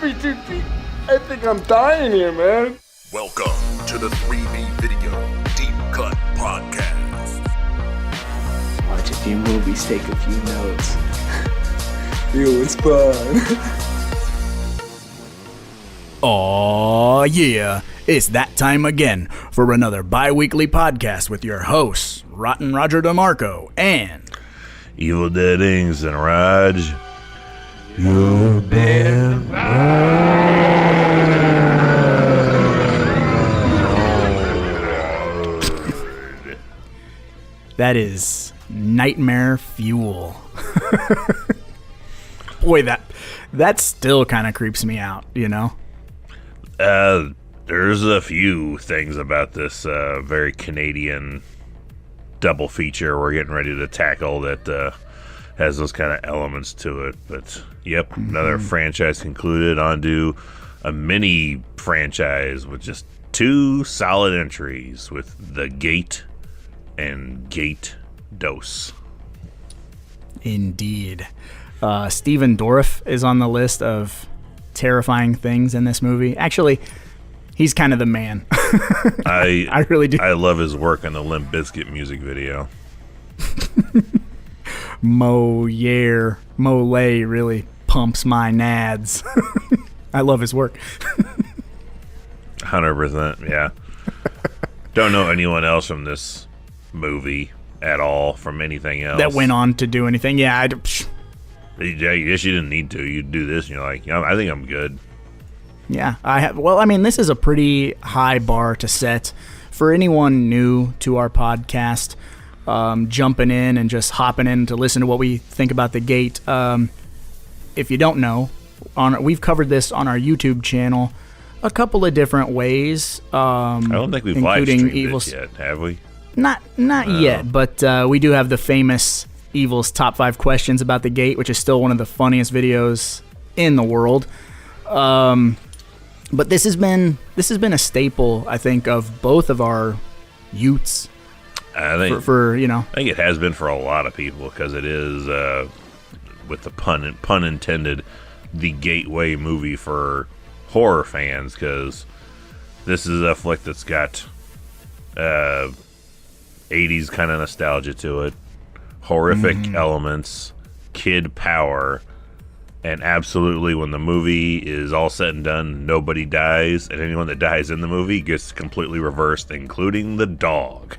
be too deep. I think I'm dying here, man. Welcome to the 3B Video Deep Cut Podcast. Watch a few movies, take a few notes. It was fun. Aw, yeah. It's that time again for another bi-weekly podcast with your hosts, Rotten Roger DeMarco and Evil Dead Ings and Raj. You've been that is nightmare fuel. Boy, that still kind of creeps me out, you know? There's a few things about this very Canadian double feature we're getting ready to tackle that has those kind of elements to it. But, yep, another franchise concluded. Onto a mini franchise with just two solid entries with The Gate and Gate Dose. Indeed. Stephen Dorff is on the list of terrifying things in this movie. Actually, he's kind of the man. I really do. I love his work on the Limp Bizkit music video. Mole really pumps my nads. I love his work. 100%, yeah. Don't know anyone else from this movie at all from anything else. That went on to do anything. Yeah, I guess you didn't need to. You do this and you're like, I think I'm good. Yeah, this is a pretty high bar to set for anyone new to our podcast, jumping in and just hopping in to listen to what we think about The Gate. If you don't know, we've covered this on our YouTube channel a couple of different ways. I don't think we've live streamed it yet, have we? Not yet, but we do have the famous Evil's top 5 questions about The Gate, which is still one of the funniest videos in the world. But this has been a staple, I think, of both of our youths. I think I think it has been for a lot of people because it is, with the pun intended, the gateway movie for horror fans. Because this is a flick that's got 80s kind of nostalgia to it, horrific elements, kid power. And absolutely, when the movie is all said and done, nobody dies, and anyone that dies in the movie gets completely reversed, including the dog.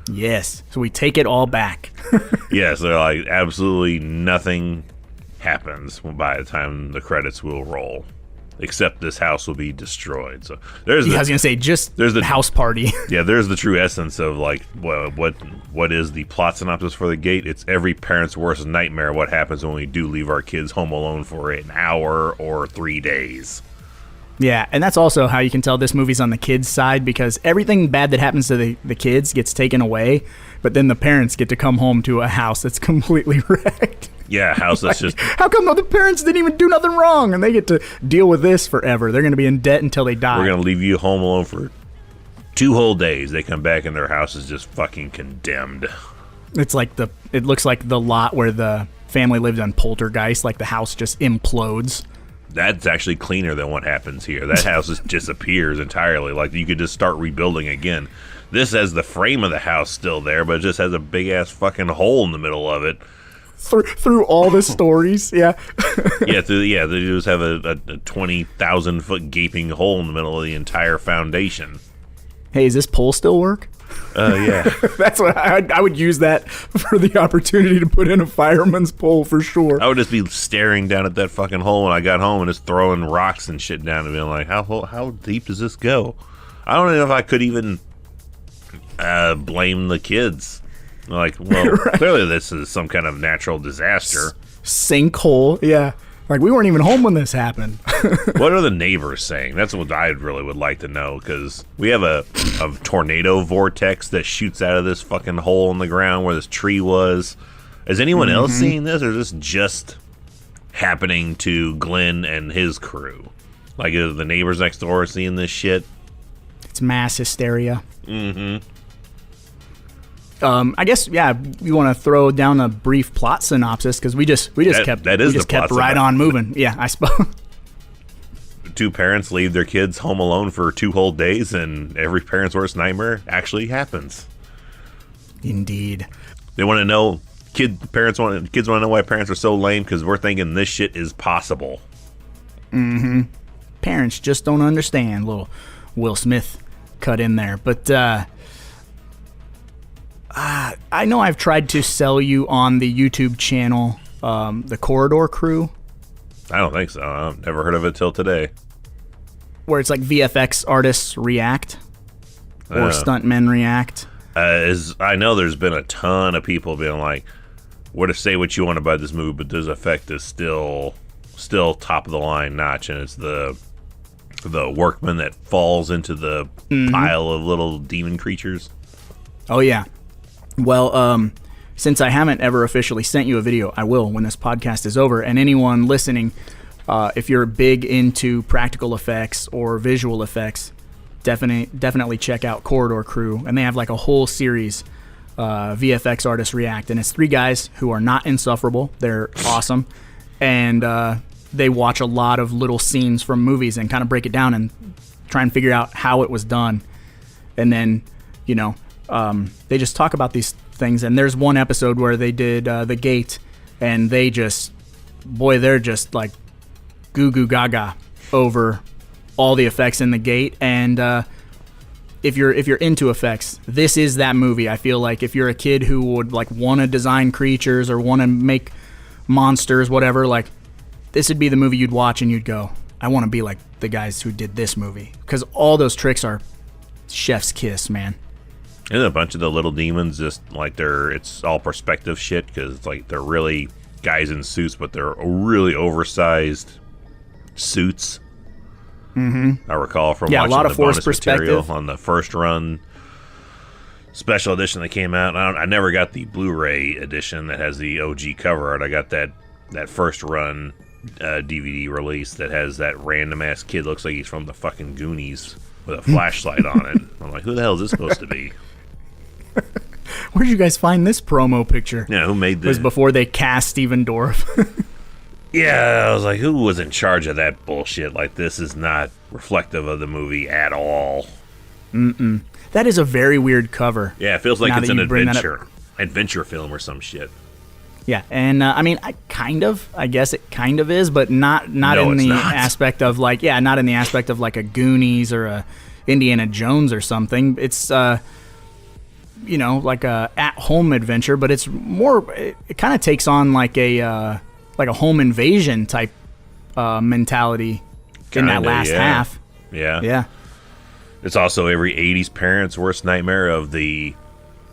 Yes, so we take it all back. Yeah, so like absolutely nothing happens by the time the credits will roll, except this house will be destroyed. So I was gonna say there's the house party. Yeah, there's the true essence of like what is the plot synopsis for The Gate. It's every parent's worst nightmare. What happens when we do leave our kids home alone for an hour or 3 days? Yeah, and that's also how you can tell this movie's on the kids' side, because everything bad that happens to the kids gets taken away, but then the parents get to come home to a house that's completely wrecked. Yeah, a house that's just... How come the parents didn't even do nothing wrong, and they get to deal with this forever? They're going to be in debt until they die. We're going to leave you home alone for 2 whole days. They come back and their house is just fucking condemned. It looks like the lot where the family lived on Poltergeist, like the house just implodes. That's actually cleaner than what happens here. That house just disappears entirely. Like, you could just start rebuilding again. This has the frame of the house still there, but it just has a big-ass fucking hole in the middle of it. Through all the stories, yeah. They just have a 20,000-foot gaping hole in the middle of the entire foundation. Hey, does this pole still work? Yeah. That's what I would use that for the opportunity to put in a fireman's pole for sure. I would just be staring down at that fucking hole when I got home and just throwing rocks and shit down and being like, how deep does this go? I don't know if I could even blame the kids. Like, well, right. Clearly this is some kind of natural disaster. Sinkhole, yeah. Like, we weren't even home when this happened. What are the neighbors saying? That's what I really would like to know, because we have a tornado vortex that shoots out of this fucking hole in the ground where this tree was. Is anyone else seeing this, or is this just happening to Glen and his crew? Like, is the neighbors next door seeing this shit? It's mass hysteria. Mm-hmm. I guess, yeah, you want to throw down a brief plot synopsis, because we just kept right on moving. Yeah, I suppose. two parents leave their kids home alone for 2 whole days, and every parent's worst nightmare actually happens. Indeed. They want to know, kids want to know why parents are so lame, because we're thinking this shit is possible. Mm-hmm. Parents just don't understand. Little Will Smith cut in there. But I know I've tried to sell you on the YouTube channel, The Corridor Crew. I don't think so. I've never heard of it till today. Where it's like VFX artists react. Or stuntmen react. I know there's been a ton of people being like, "What to say what you want about this movie, but this effect is still top of the line notch," and it's the workman that falls into the pile of little demon creatures. Oh yeah. Well, since I haven't ever officially sent you a video, I will when this podcast is over. And anyone listening, if you're big into practical effects or visual effects, definitely check out Corridor Crew. And they have like a whole series, VFX artists react. And it's 3 guys who are not insufferable. They're awesome. And they watch a lot of little scenes from movies and kind of break it down and try and figure out how it was done. And then, they just talk about these things. And there's one episode where they did The Gate, and they're just like goo goo gaga over all the effects in The Gate. And if you're into effects, this is that movie. I feel like if you're a kid who would like want to design creatures or want to make monsters, whatever, like this would be the movie you'd watch and you'd go, I want to be like the guys who did this movie, because all those tricks are chef's kiss, man. And a bunch of the little demons, just like it's all perspective shit, because it's like they're really guys in suits, but they're really oversized suits. I recall from watching a lot of the forced bonus material perspective on the first run special edition that came out. I never got the Blu-ray edition that has the OG cover art. I got that first run DVD release that has that random ass kid, looks like he's from the fucking Goonies, with a flashlight on it. I'm like, who the hell is this supposed to be? Where'd you guys find this promo picture? Yeah, who made this? It was before they cast Steven Dorff. Yeah, I was like, who was in charge of that bullshit? Like, this is not reflective of the movie at all. That is a very weird cover. Yeah, it feels like Now it's that an you bring that adventure film or some shit. Yeah, and I mean, I guess it kind of is, but not No, in it's the not. aspect of like, not in the aspect of like a Goonies or a Indiana Jones or something. It's like a at-home adventure, but it's more. It kind of takes on like a home invasion type mentality in that last half. Yeah. It's also every 80s parent's worst nightmare of the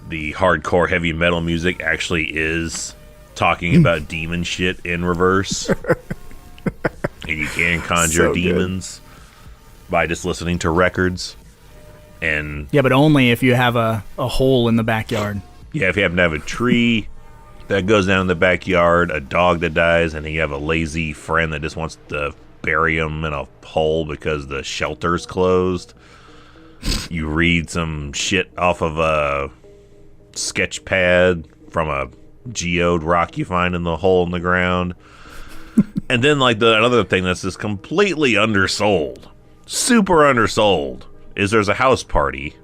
hardcore heavy metal music actually is talking about demon shit in reverse. And you can conjure demons by just listening to records. And yeah, but only if you have a hole in the backyard. yeah, if you happen to have a tree that goes down in the backyard, a dog that dies, and you have a lazy friend that just wants to bury him in a hole because the shelter's closed. You read some shit off of a sketch pad from a geode rock you find in the hole in the ground. And then like another thing that's just completely undersold, super undersold, is there's a house party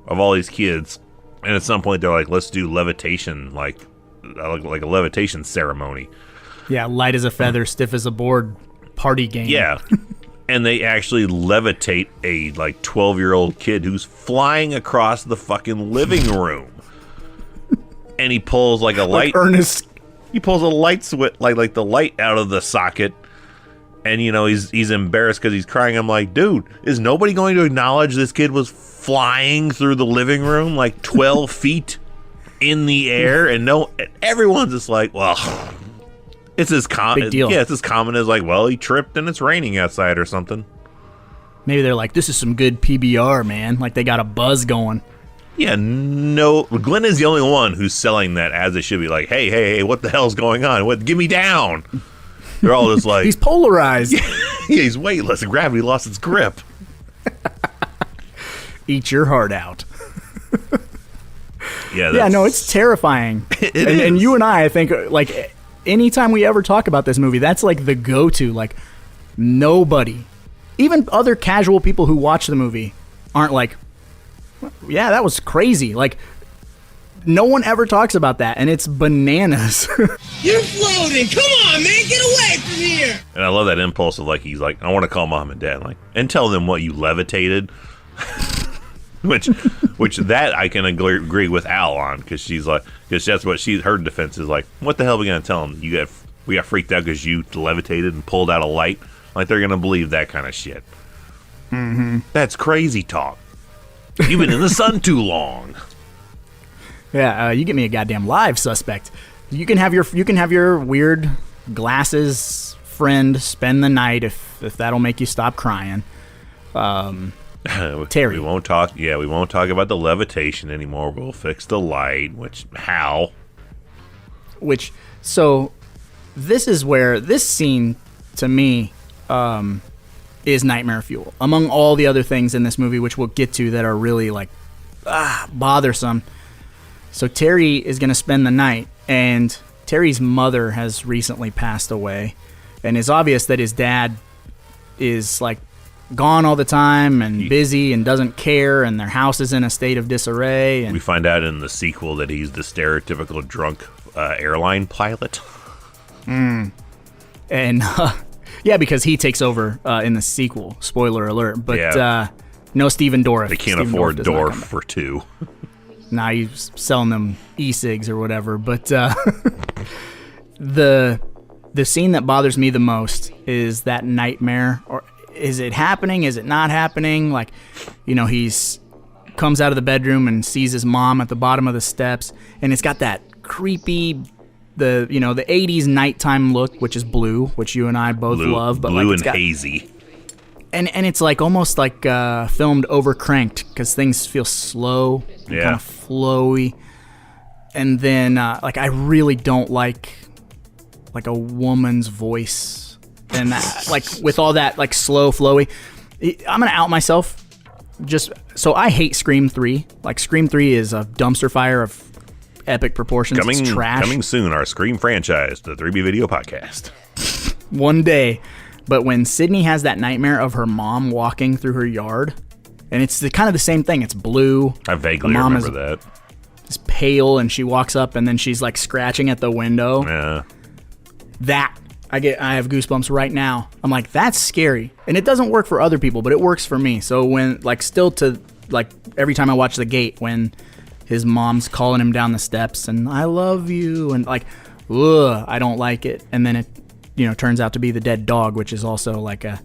of all these kids, and at some point they're like, let's do levitation, like a levitation ceremony. Yeah, light as a feather, stiff as a board party game. Yeah. And they actually levitate a like 12-year-old kid who's flying across the fucking living room. And he pulls like a light. Ernest. He pulls a light switch, like the light out of the socket. And he's embarrassed because he's crying. I'm like, dude, is nobody going to acknowledge this kid was flying through the living room like 12 feet in the air? And everyone's just like, well, it's as common. Big deal. Yeah, it's as common as like, well, he tripped and it's raining outside or something. Maybe they're like, this is some good PBR, man. Like they got a buzz going. Yeah, no. Glenn is the only one who's selling that as it should be. Like, hey, what the hell's going on? Get me down. They're all just like, He's polarized. yeah, he's weightless and gravity lost its grip. Eat your heart out. Yeah, no, it's terrifying. And you and I think, like, anytime we ever talk about this movie, that's like the go-to. Like, nobody even other casual people who watch the movie aren't like, yeah, that was crazy. Like, no one ever talks about that, and it's bananas. You're floating. Come on, man. Get away from here. And I love that impulse of, like, he's like, I want to call mom and dad, like, and tell them what you levitated. which that I can agree with Al on, because that's what her defense is, like, what the hell are we going to tell them? We got freaked out because you levitated and pulled out a light? Like, they're going to believe that kind of shit. Mm-hmm. That's crazy talk. You've been in the sun too long. Yeah, you get me a goddamn live suspect. You can have your weird glasses friend spend the night if that'll make you stop crying. Terry, we won't talk about the levitation anymore. We'll fix the light. So this is where this scene to me is nightmare fuel among all the other things in this movie, which we'll get to, that are really like bothersome. So Terry is going to spend the night, and Terry's mother has recently passed away, and it's obvious that his dad is like gone all the time and busy and doesn't care, and their house is in a state of disarray. And we find out in the sequel that he's the stereotypical drunk airline pilot. And yeah, because he takes over in the sequel. Spoiler alert. But no Stephen Dorff. They can't afford Dorff for two. Nah, he's selling them e-cigs or whatever. But the scene that bothers me the most is that nightmare. Or is it happening? Is it not happening? Like, he's comes out of the bedroom and sees his mom at the bottom of the steps, and it's got that creepy, the 80s nighttime look, which is blue, which you and I both love, but blue like and hazy. And it's like almost like filmed over cranked, because things feel slow, and kind of flowy. And then like I really don't like a woman's voice, and like with all that like slow flowy. I'm gonna out myself. Just so I hate Scream 3. Like Scream 3 is a dumpster fire of epic proportions. It's trash. Coming soon, our Scream franchise, the 3B Video Podcast. One day. But when Sydney has that nightmare of her mom walking through her yard, and it's kind of the same thing. It's blue. I vaguely remember that. It's pale, and she walks up, and then she's like scratching at the window. Yeah. That I have goosebumps right now. I'm like, that's scary, and it doesn't work for other people, but it works for me. So when every time I watch The Gate, when his mom's calling him down the steps, and I love you, and like, ugh, I don't like it, and then it turns out to be the dead dog, which is also like a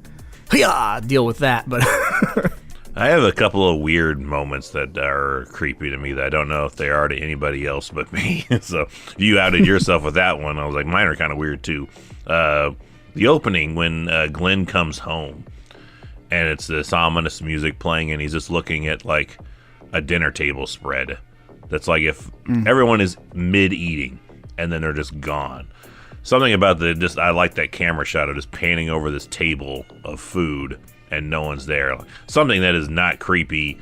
deal with that. But I have a couple of weird moments that are creepy to me that I don't know if they are to anybody else but me. So you outed yourself with that one. I was like, mine are kind of weird too. The opening when Glen comes home, and it's this ominous music playing, and he's just looking at like a dinner table spread. That's like if everyone is mid-eating and then they're just gone. Something about I like that camera shot of just panning over this table of food and no one's there. Something that is not creepy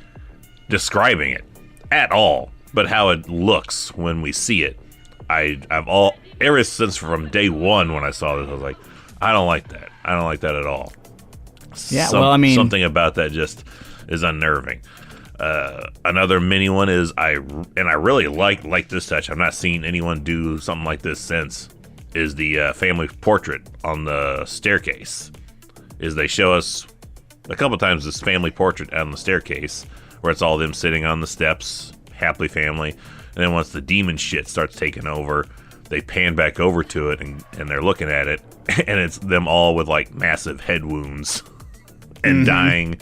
describing it at all, but how it looks when we see it. Ever since from day one when I saw this, I was like, I don't like that. I don't like that at all. Yeah, something about that just is unnerving. Another mini one is I really like this touch. I've not seen anyone do something like this since. Is the family portrait on the staircase. Is they show us a couple times this family portrait on the staircase where it's all them sitting on the steps, happily family, and then once the demon shit starts taking over, they pan back over to it and they're looking at it, and it's them all with like massive head wounds and dying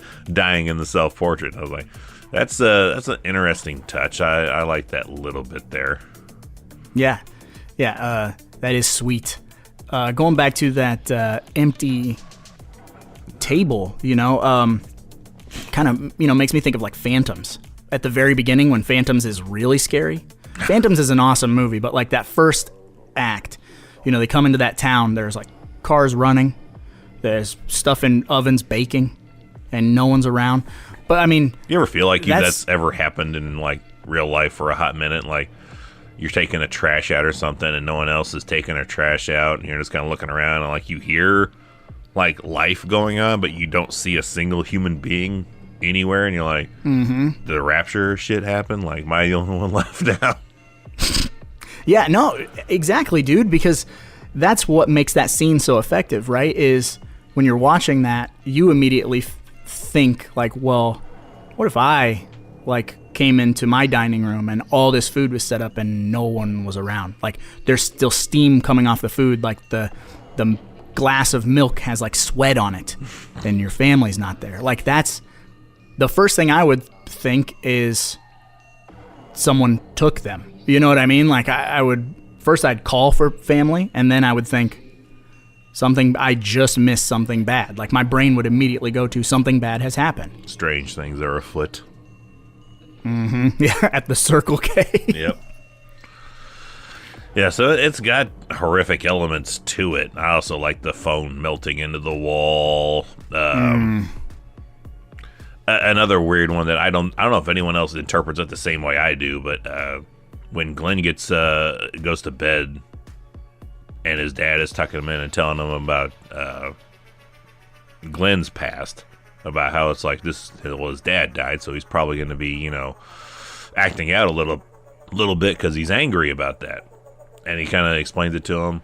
in the self-portrait. I was like, that's an interesting touch. I like that little bit there. Yeah. That is sweet. Going back to that empty table, kind of, makes me think of like Phantoms. At the very beginning when Phantoms is really scary. Phantoms is an awesome movie, but like that first act, they come into that town, there's like cars running, there's stuff in ovens baking, and no one's around. But I mean... You ever feel like that's ever happened in like real life for a hot minute? Like, you're taking a trash out or something and no one else is taking their trash out, and you're just kind of looking around and like you hear like life going on, but you don't see a single human being anywhere, and you're like, did the rapture shit happen? Like, am I the only one left now? Yeah, no, exactly, dude, because that's what makes that scene so effective, right? Is when you're watching that, you immediately think, like, well, what if I, like, came into my dining room and all this food was set up and no one was around? Like, there's still steam coming off the food, like the glass of milk has, like, sweat on it, and your family's not there. Like, that's the first thing I would think is someone took them. You know what I mean? Like, I would, first I'd call for family, and then I would think, I just missed something bad. Like, my brain would immediately go to something bad has happened. Strange things are afoot. Yeah, at the Circle K. Yep. Yeah, so it's got horrific elements to it. I also like the phone melting into the wall. Another weird one that I don't know if anyone else interprets it the same way I do, but when Glenn goes to bed and his dad is tucking him in and telling him about Glenn's past, about how it's like his dad died, so he's probably going to be, you know, acting out a little bit because he's angry about that. And he kind of explains it to him,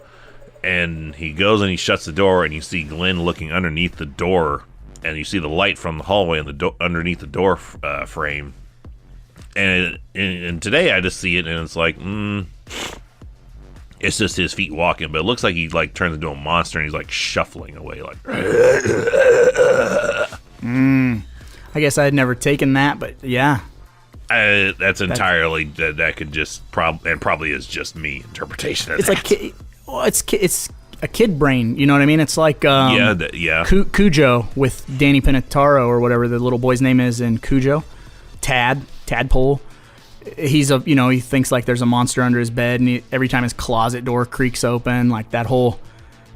and he goes and he shuts the door, and you see Glenn looking underneath the door, and you see the light from the hallway and underneath the door frame. And today I just see it, and it's like, it's just his feet walking, but it looks like he like turns into a monster, and he's like shuffling away, like. I guess I had never taken that, but yeah. That's entirely that could just probably is just me interpretation of it's that. It's a kid brain, you know what I mean? It's like Cujo with Danny Pinataro or whatever the little boy's name is in Cujo, Tadpole. He thinks like there's a monster under his bed, and every time his closet door creaks open, like that whole,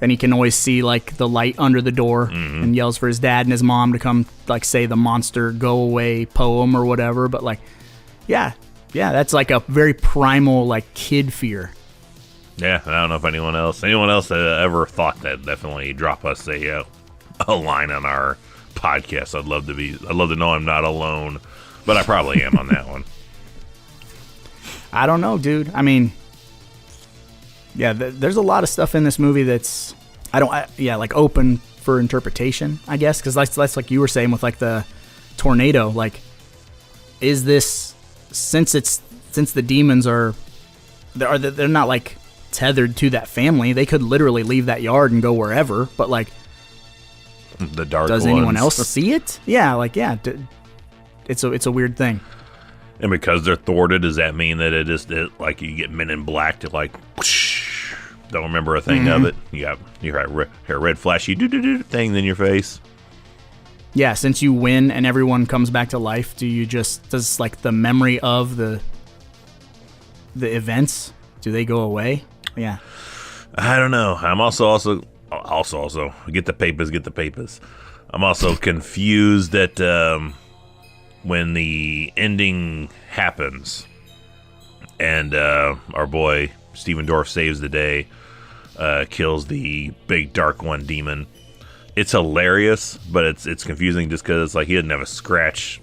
and he can always see like the light under the door, and yells for his dad and his mom to come like say the monster go away poem or whatever. But like, yeah, that's like a very primal like kid fear. Yeah, I don't know if anyone else that ever thought that, definitely drop us a line on our podcast. I'd love to know I'm not alone, but I probably am on that one. I don't know, dude. I mean, yeah, there's a lot of stuff in this movie that's like open for interpretation, I guess, because that's like you were saying with like the tornado. Like, is this since the demons they're not like tethered to that family? They could literally leave that yard and go wherever, but like, the dark does ones. anyone else see it? Yeah, like it's a weird thing. And because they're thwarted, does that mean that it like you get Men in Black to like whoosh, don't remember a thing of it? You got red flashy thing in your face. Yeah, since you win and everyone comes back to life, does like the memory of the events, do they go away? Yeah. I don't know. I'm also get the papers. I'm also confused that when the ending happens and our boy Stephen Dorff saves the day, kills the big dark one demon. It's hilarious, but it's confusing just because it's like he doesn't have a scratch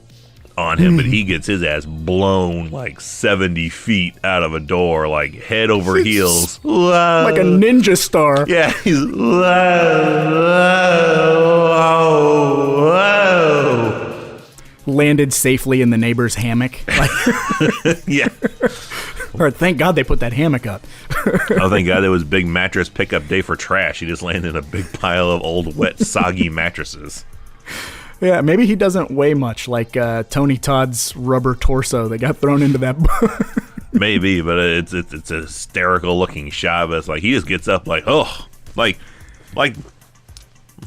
on him, but he gets his ass blown like 70 feet out of a door, like head over heels. Whoa. Like a ninja star. Yeah, he's whoa. Landed safely in the neighbor's hammock. Like, Yeah. or thank God they put that hammock up. Oh, thank God there was big mattress pickup day for trash. He just landed in a big pile of old, wet, soggy mattresses. Yeah, maybe he doesn't weigh much, like Tony Todd's rubber torso that got thrown into that. Maybe, but it's a hysterical looking shot. But it's like he just gets up like, oh, like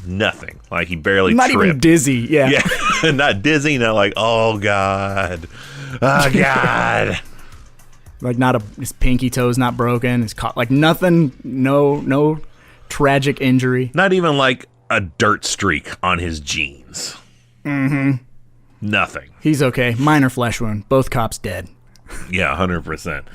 nothing. Like he barely not tripped. even dizzy. Yeah, Not dizzy. Not like, oh God, like his pinky toe's not broken. His like nothing. No tragic injury. Not even like a dirt streak on his jeans. Nothing. He's okay. Minor flesh wound. Both cops dead. Yeah, 100%.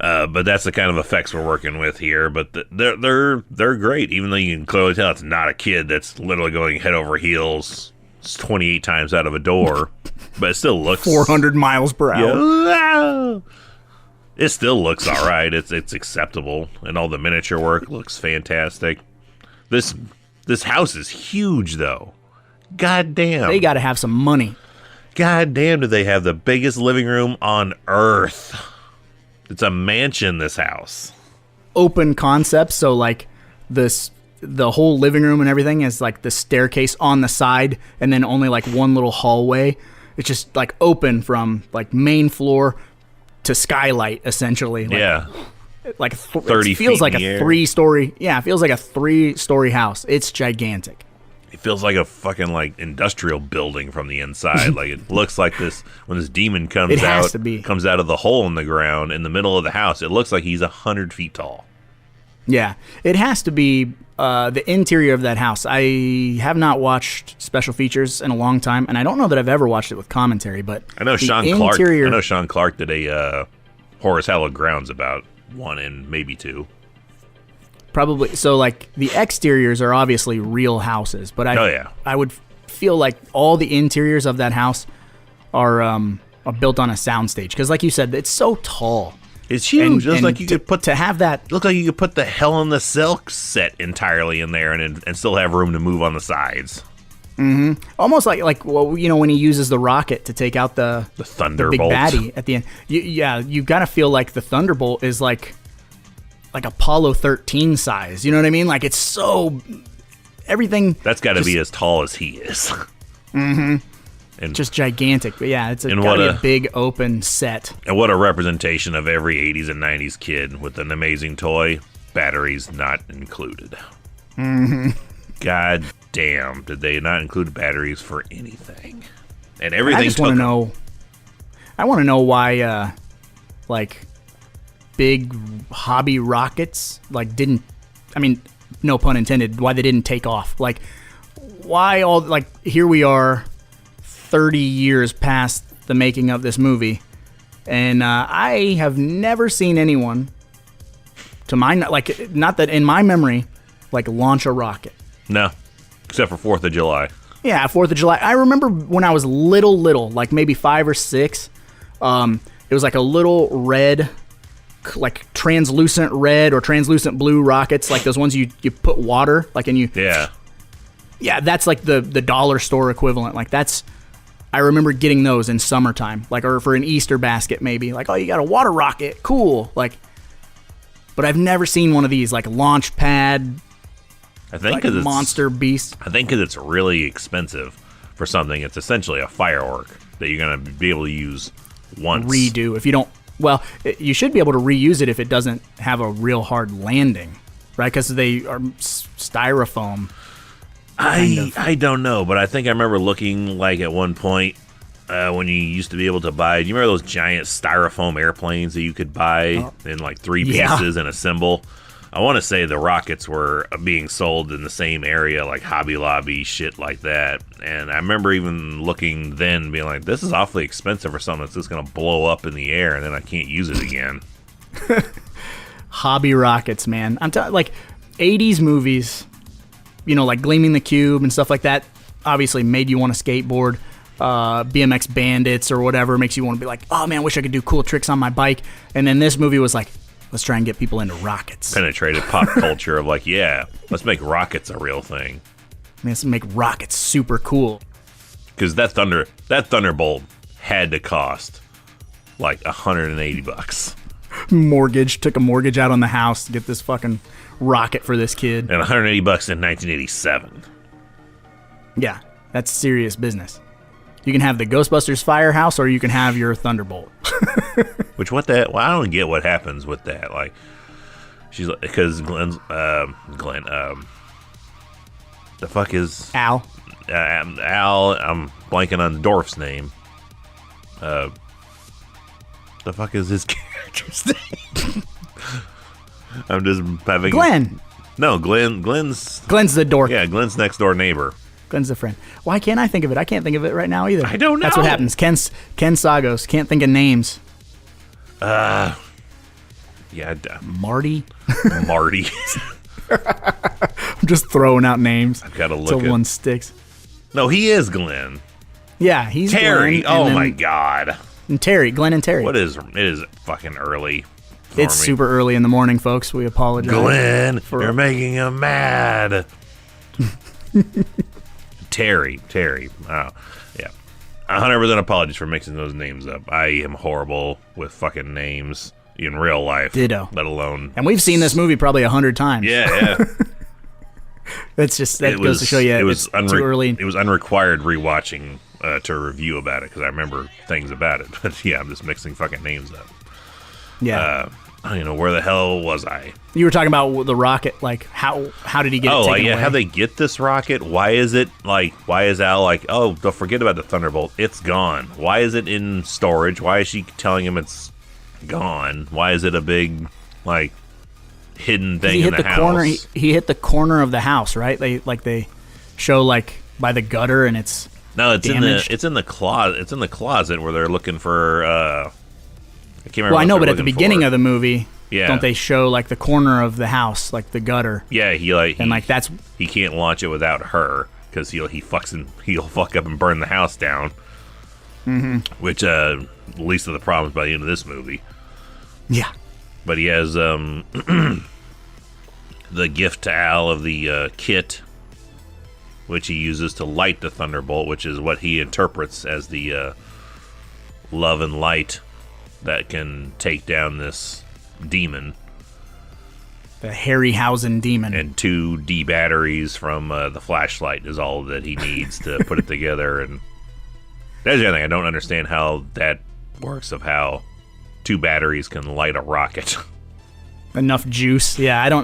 But that's the kind of effects we're working with here. But they're great, even though you can clearly tell it's not a kid that's literally going head over heels 28 times out of a door. But it still looks 400 miles per hour. Yeah. It still looks all right. It's acceptable, and all the miniature work looks fantastic. This house is huge, though. God damn. They got to have some money. God damn, do they have the biggest living room on Earth? It's a mansion, this house. Open concept, so like the whole living room and everything is like the staircase on the side, and then only like one little hallway. It's just like open from like main floor to skylight, essentially. Like, yeah. Like 30 it feels feet like in the a air. 3-story. Yeah, it feels like a 3-story house. It's gigantic. It feels like a fucking like industrial building from the inside. Like it looks like this when this demon comes It has out, to be. comes out of the hole in the ground in the middle of the house. It looks like he's 100 feet tall. Yeah, it has to be the interior of that house. I have not watched special features in a long time, and I don't know that I've ever watched it with commentary. But I know the Sean Clark. interior- I know Sean Clark did a Horror's Hallowed Grounds about 1 and maybe 2. Probably. So, like, the exteriors are obviously real houses, but I would feel like all the interiors of that house are built on a soundstage. Because, like you said, it's so tall. It's huge. Looks And like you could put to have that. Look like you could put the Hell in the Silk set entirely in there and still have room to move on the sides. Almost like well, you know, when he uses the rocket to take out the Thunderbolt. big baddie at the end. You gotta feel like the Thunderbolt is like Apollo 13 size. You know what I mean? Like it's so everything. That's got to be as tall as he is. And just gigantic. But yeah, it's And gotta be what a big open set. and what a representation of every 80s and 90s kid with an amazing toy. Batteries not included. God damn, did they not include batteries for anything? And everything I just want to know. I want to know why, like, big hobby rockets didn't. I mean, no pun intended. Why they didn't take off? Like, why all here we are, 30 years past the making of this movie, and I have never seen anyone, to my not that in my memory, launch a rocket. No, except for 4th of July. Yeah, 4th of July. I remember when I was little, like maybe 5 or 6. It was like a little red, like translucent red or translucent blue rockets, like those ones you put water, and you. Yeah. Yeah, that's like the dollar store equivalent. Like that's, I remember getting those in summertime, or for an Easter basket maybe. Like, oh, you got a water rocket, cool. But I've never seen one of these launch pad. I think 'cause monster beast. I think because it's really expensive for something. It's essentially a firework that you're going to be able to use once. Redo if you don't. Well, you should be able to reuse it if it doesn't have a real hard landing, right? Because they are styrofoam. I don't know, but I think I remember looking at one point when you used to be able to buy. Do you remember those giant styrofoam airplanes that you could buy in 3 pieces and assemble? I want to say the rockets were being sold in the same area, like Hobby Lobby, shit like that. And I remember even looking then, being like, "This is awfully expensive for something that's just going to blow up in the air, and then I can't use it again." Hobby rockets, man. I'm telling 80s movies, like Gleaming the Cube and stuff like that, obviously made you want to skateboard. BMX Bandits or whatever makes you want to be like, oh man, I wish I could do cool tricks on my bike. And then this movie was like, let's try and get people into rockets. Penetrated pop culture of yeah, let's make rockets a real thing. Let's make rockets super cool. Because that Thunderbolt had to cost $180. Took a mortgage out on the house to get this fucking rocket for this kid. And $180 in 1987. Yeah, that's serious business. You can have the Ghostbusters Firehouse, or you can have your Thunderbolt. Well, I don't get what happens with that. She's because Glenn, the fuck is Al. Al? I'm blanking on Dorf's name. The fuck is his character's name? I'm just having Glenn. No, Glenn's the dork. Yeah, Glenn's next door neighbor. Glenn's a friend. Why can't I think of it? I can't think of it right now either. I don't know. That's what happens. Ken Sagos can't think of names. Yeah, Marty. Marty. I'm just throwing out names. I've got to look until at one sticks. No, he is Glenn. Yeah, he's Terry. Glenn, Oh and my then- God. And Terry, Glen and Terry. It is fucking early. For It's me. super early in the morning, folks. We apologize. Glenn, you're making him mad. Terry. Oh, yeah. 100% apologies for mixing those names up. I am horrible with fucking names in real life. Ditto. Let alone. And we've seen this movie probably 100 times. Yeah. That's just that goes to show you it's too early. It was unrequired rewatching to review about it because I remember things about it. But yeah, I'm just mixing fucking names up. Yeah. I don't even know where the hell was I. You were talking about the rocket, like how did he get it taken away? How they get this rocket? Why is Al like, oh, don't forget about the Thunderbolt, it's gone. Why is it in storage? Why is she telling him it's gone? Why is it a big like hidden thing in the house? Corner. He hit the corner of the house, right? They show like by the gutter, and it's damaged. It's in the closet. It's in the closet where they're looking for. I can't remember. Well, I know, but at the looking beginning for. of the movie, Yeah. don't they show like the corner of the house, like the gutter? Yeah, that's he can't launch it without her because he'll fuck up and burn the house down. Mm-hmm. Which least of the problems by the end of this movie. Yeah. But he has the gift to Al of the kit, which he uses to light the Thunderbolt, which is what he interprets as the love and light that can take down this demon. The Harryhausen demon. And 2 D batteries from the flashlight is all that he needs to put it together. And that's the other thing. I don't understand how that works, of how 2 batteries can light a rocket. Enough juice. Yeah, I don't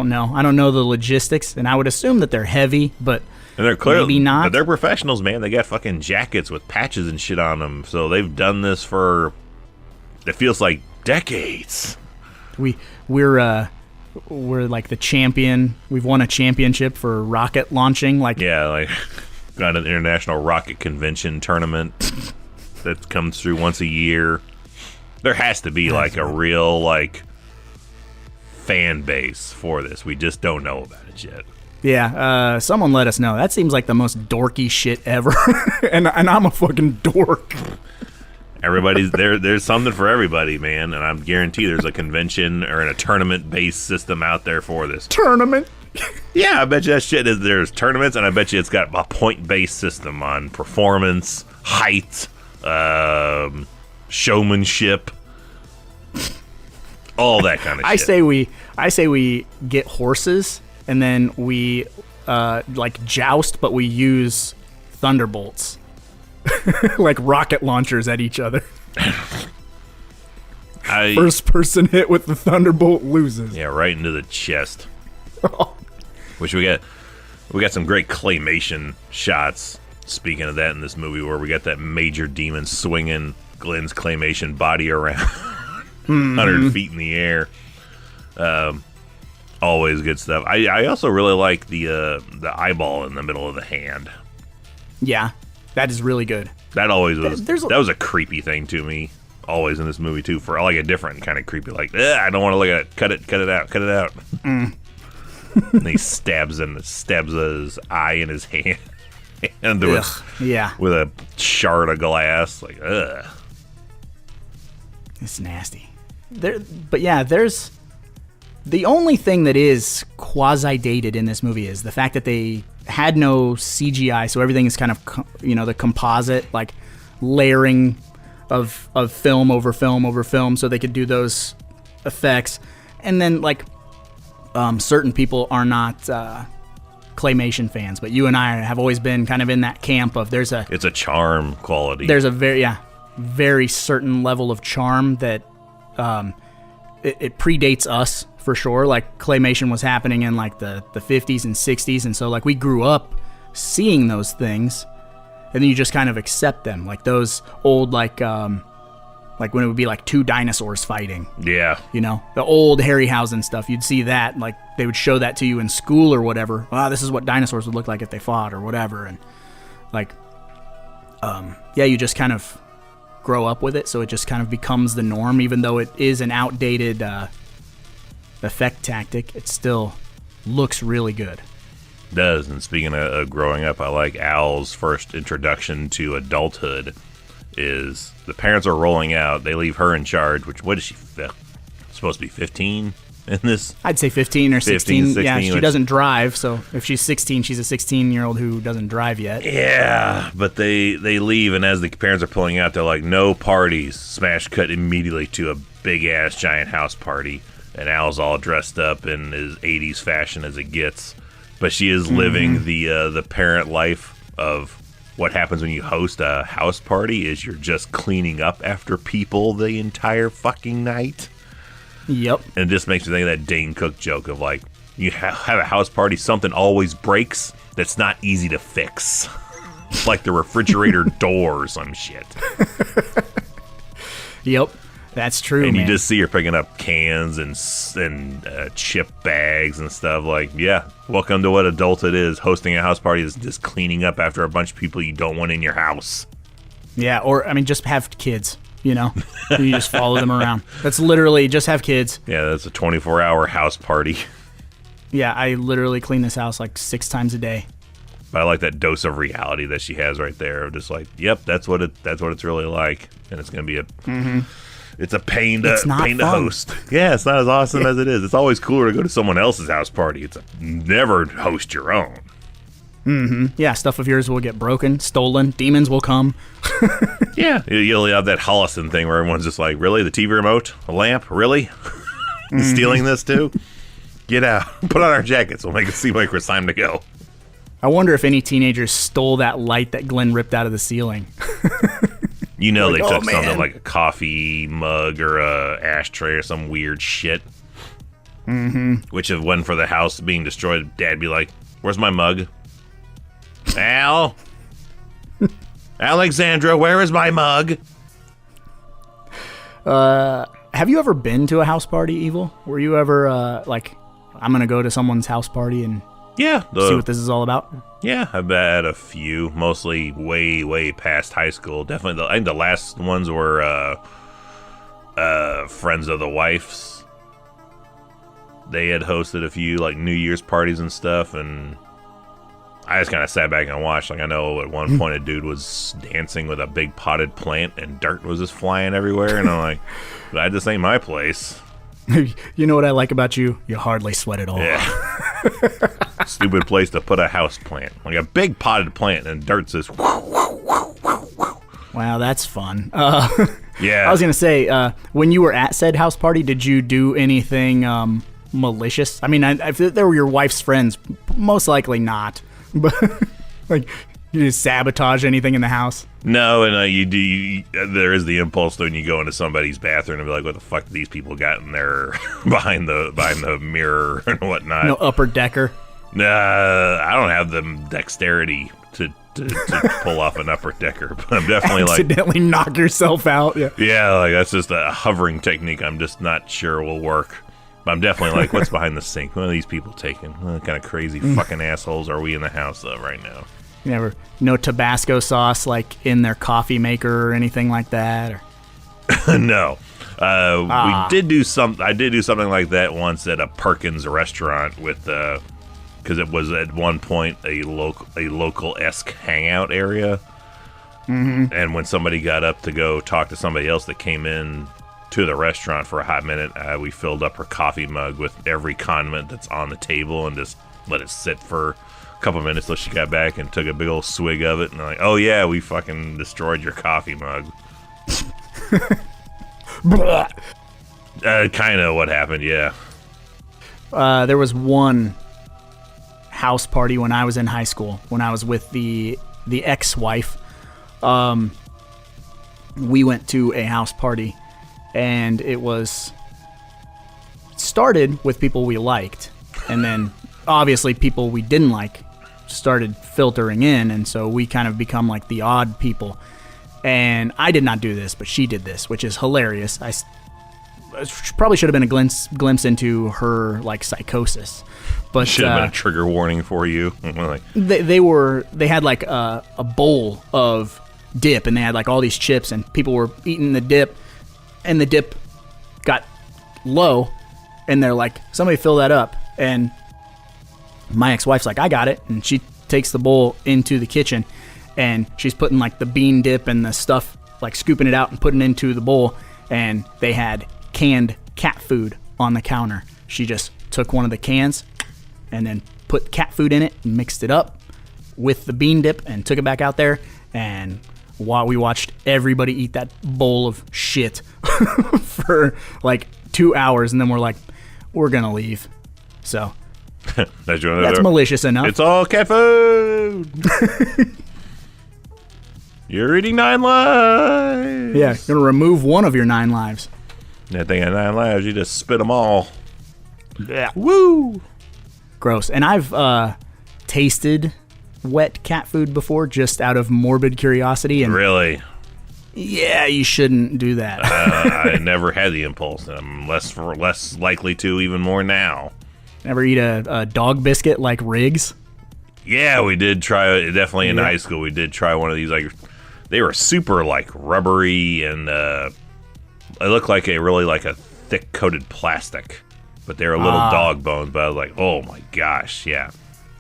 know. I don't know the logistics, and I would assume that they're heavy, but And they're clearly maybe not. But they're professionals, man. They got fucking jackets with patches and shit on them. So they've done this for, it feels like, decades. We're like the champion. We've won a championship for rocket launching. Like Got an international rocket convention tournament that comes through once a year. There has to be like a real fan base for this. We just don't know about it yet. Yeah, someone let us know. That seems like the most dorky shit ever, and I'm a fucking dork. Everybody's there. There's something for everybody, man, and I'm guarantee there's a convention or a tournament-based system out there for this. Tournament? Yeah, I bet you that shit is. There's tournaments, and I bet you it's got a point-based system on performance, height, showmanship, all that kind of shit. I say we get horses, and then we joust, but we use thunderbolts. Like rocket launchers at each other. First person hit with the thunderbolt loses. Yeah, right into the chest. Which we got some great claymation shots. Speaking of that, in this movie, where we got that major demon swinging Glenn's claymation body around 100 feet in the air. Always good stuff. I also really like the eyeball in the middle of the hand. Yeah. That is really good. That always was. That was a creepy thing to me. Always in this movie too, for like a different kind of creepy. Like, I don't want to look at it. Cut it out. And he stabs his eye in his hand with a shard of glass. Like, ugh. It's nasty. There's the only thing that is quasi dated in this movie is the fact that they had no CGI, so everything is kind of, the composite, like layering of film over film over film, so they could do those effects. And then, certain people are not claymation fans, but you and I have always been kind of in that camp of it's a charm quality. There's a very certain level of charm that it predates us. For sure, like claymation was happening in like the 50s and 60s, and so like we grew up seeing those things, and then you just kind of accept them, like those old like when it would be like 2 dinosaurs fighting. Yeah, the old Harryhausen stuff. You'd see that, like they would show that to you in school or whatever. This is what dinosaurs would look like if they fought or whatever, and you just kind of grow up with it, so it just kind of becomes the norm, even though it is an outdated effect tactic, it still looks really good. Does. And speaking of growing up, I like Al's first introduction to adulthood is the parents are rolling out. They leave her in charge, which, what is she, supposed to be 15 in this? I'd say 15 or 16. 16, yeah, she which, doesn't drive, so if she's 16, she's a 16-year-old who doesn't drive yet. Yeah, but they leave, and as the parents are pulling out, they're like, no parties. Smash cut immediately to a big-ass giant house party, and Al's all dressed up in his 80s fashion as it gets. But she is living the parent life of what happens when you host a house party is you're just cleaning up after people the entire fucking night. Yep. And it just makes me think of that Dane Cook joke of like, you have a house party, something always breaks that's not easy to fix. Like the refrigerator door or some shit. Yep. That's true, and man. You just see her picking up cans and chip bags and stuff. Like, yeah, welcome to what adulthood is. Hosting a house party is just cleaning up after a bunch of people you don't want in your house. Yeah, or, I mean, just have kids, you know? You just follow them around. That's literally just have kids. Yeah, that's a 24-hour house party. Yeah, I literally clean this house like 6 times a day. But I like that dose of reality that she has right there. Of just like, yep, that's what it's really like. And it's going to be a... It's a pain to host. Yeah, it's not as awesome as it is. It's always cooler to go to someone else's house party. It's never host your own. Mm-hmm. Yeah, stuff of yours will get broken, stolen, demons will come. Yeah, you'll have that Hollison thing where everyone's just like, really? The TV remote? A lamp? Really? Stealing this too? Get out. Put on our jackets. We'll make it seem like it's time to go. I wonder if any teenagers stole that light that Glenn ripped out of the ceiling. You know, like, they took man. something like a coffee mug or a ashtray or some weird shit. Mm-hmm. Which if it wasn't for the house being destroyed, Dad'd be like, where's my mug? Al? Alexandra, where is my mug? Have you ever been to a house party, Evil? Were you ever, like, I'm going to go to someone's house party and Yeah. see what this is all about? Yeah, I've had a few, mostly way, way past high school. Definitely, I think the last ones were friends of the wife's. They had hosted a few, like, New Year's parties and stuff, and I just kind of sat back and watched. Like, I know at one point a dude was dancing with a big potted plant, and dirt was just flying everywhere, and I'm like, glad this ain't my place. You know what I like about you? You hardly sweat at all. Yeah. Stupid place to put a house plant. Like a big potted plant, and dirt's just... Wow, that's fun. Yeah. I was going to say, when you were at said house party, did you do anything malicious? I mean, if they were your wife's friends, most likely not. But, like, you just sabotage anything in the house? No, and there is the impulse when you go into somebody's bathroom and be like, what the fuck do these people got in there behind the mirror and whatnot? No upper decker? I don't have the dexterity to pull off an upper decker, but I'm definitely accidentally knock yourself out. Yeah, like that's just a hovering technique I'm just not sure will work. But I'm definitely like, what's behind the sink? What are these people taking? What kind of crazy fucking assholes are we in the house of right now? No Tabasco sauce like in their coffee maker or anything like that? Or? No. I did do something like that once at a Perkins restaurant with because it was at one point a local-esque hangout area. Mm-hmm. And when somebody got up to go talk to somebody else that came in to the restaurant for a hot minute, we filled up her coffee mug with every condiment that's on the table and just let it sit for a couple minutes till she got back and took a big old swig of it. And I'm like, oh yeah, we fucking destroyed your coffee mug. Kind of what happened, yeah. There was one house party when I was in high school, when I was with the ex-wife. We went to a house party, and it started with people we liked, and then obviously people we didn't like started filtering in, and so we kind of become like the odd people. And I did not do this, but she did this, which is hilarious. I probably should have been a glimpse into her like psychosis, but should have been a trigger warning for you. they had like a bowl of dip, and they had like all these chips, and people were eating the dip, and the dip got low, And they're like, somebody fill that up. And my ex-wife's like, I got it. And she takes the bowl into the kitchen, and she's putting like the bean dip and the stuff, like scooping it out and putting it into the bowl. And they had canned cat food on the counter. She just took one of the cans and then put cat food in it and mixed it up with the bean dip and took it back out there. And while we watched everybody eat that bowl of shit for like 2 hours, and then we're like, we're gonna leave. So that's malicious enough. It's all cat food. You're eating 9 lives. Yeah, you're gonna remove one of your 9 lives. That thing at 9 lives, you just spit them all. Yeah. Woo. Gross. And I've tasted wet cat food before, just out of morbid curiosity. And really? Yeah, you shouldn't do that. I never had the impulse, and I'm less likely to, even more now. Never eat a dog biscuit like Riggs? Yeah, we did try it. Definitely in high school, we did try one of these. Like, they were super like rubbery, and it looked like a thick coated plastic, but they were little dog bones. But I was like, oh my gosh, yeah,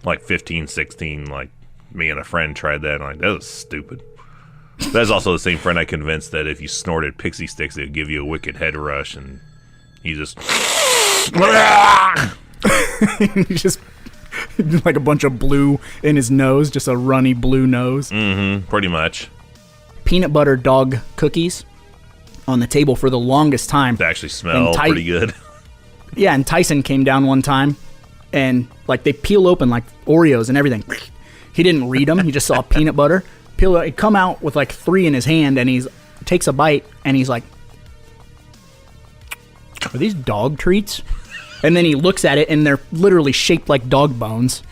like 15, 16. Like, me and a friend tried that, and I'm like, that was stupid. That's also the same friend I convinced that if you snorted pixie sticks, it would give you a wicked head rush, and he just just like a bunch of blue in his nose, just a runny blue nose. Mm-hmm, pretty much. Peanut butter dog cookies on the table for the longest time. They actually smell pretty good. Yeah, and Tyson came down one time, and like they peel open like Oreos and everything. He didn't read them. He just saw peanut butter. He'd come out with like 3 in his hand, and he takes a bite, and he's like, are these dog treats? And then he looks at it, and they're literally shaped like dog bones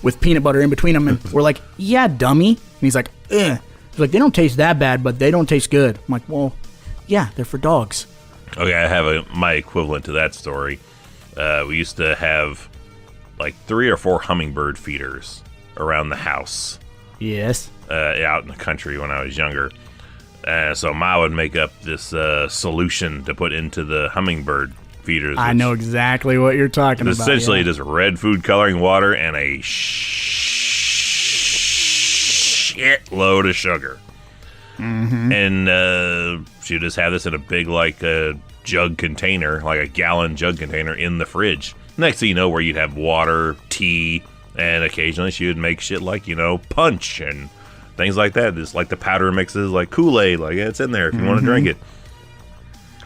with peanut butter in between them. And we're like, yeah, dummy. And he's like, ugh. He's like, they don't taste that bad, but they don't taste good. I'm like, well, yeah, they're for dogs. Okay, I have my equivalent to that story. We used to have like 3 or 4 hummingbird feeders around the house. Yes. Out in the country when I was younger. So Ma would make up this solution to put into the hummingbird feeders. I know exactly what you're talking about. Essentially just red food coloring water and a shit load of sugar. Mm-hmm. And she would just have this in a big jug container, like a gallon jug container in the fridge. Next thing you know, where you'd have water, tea, and occasionally she would make shit like, punch and things like that. Just like the powder mixes, like Kool-Aid, like it's in there if you want to drink it.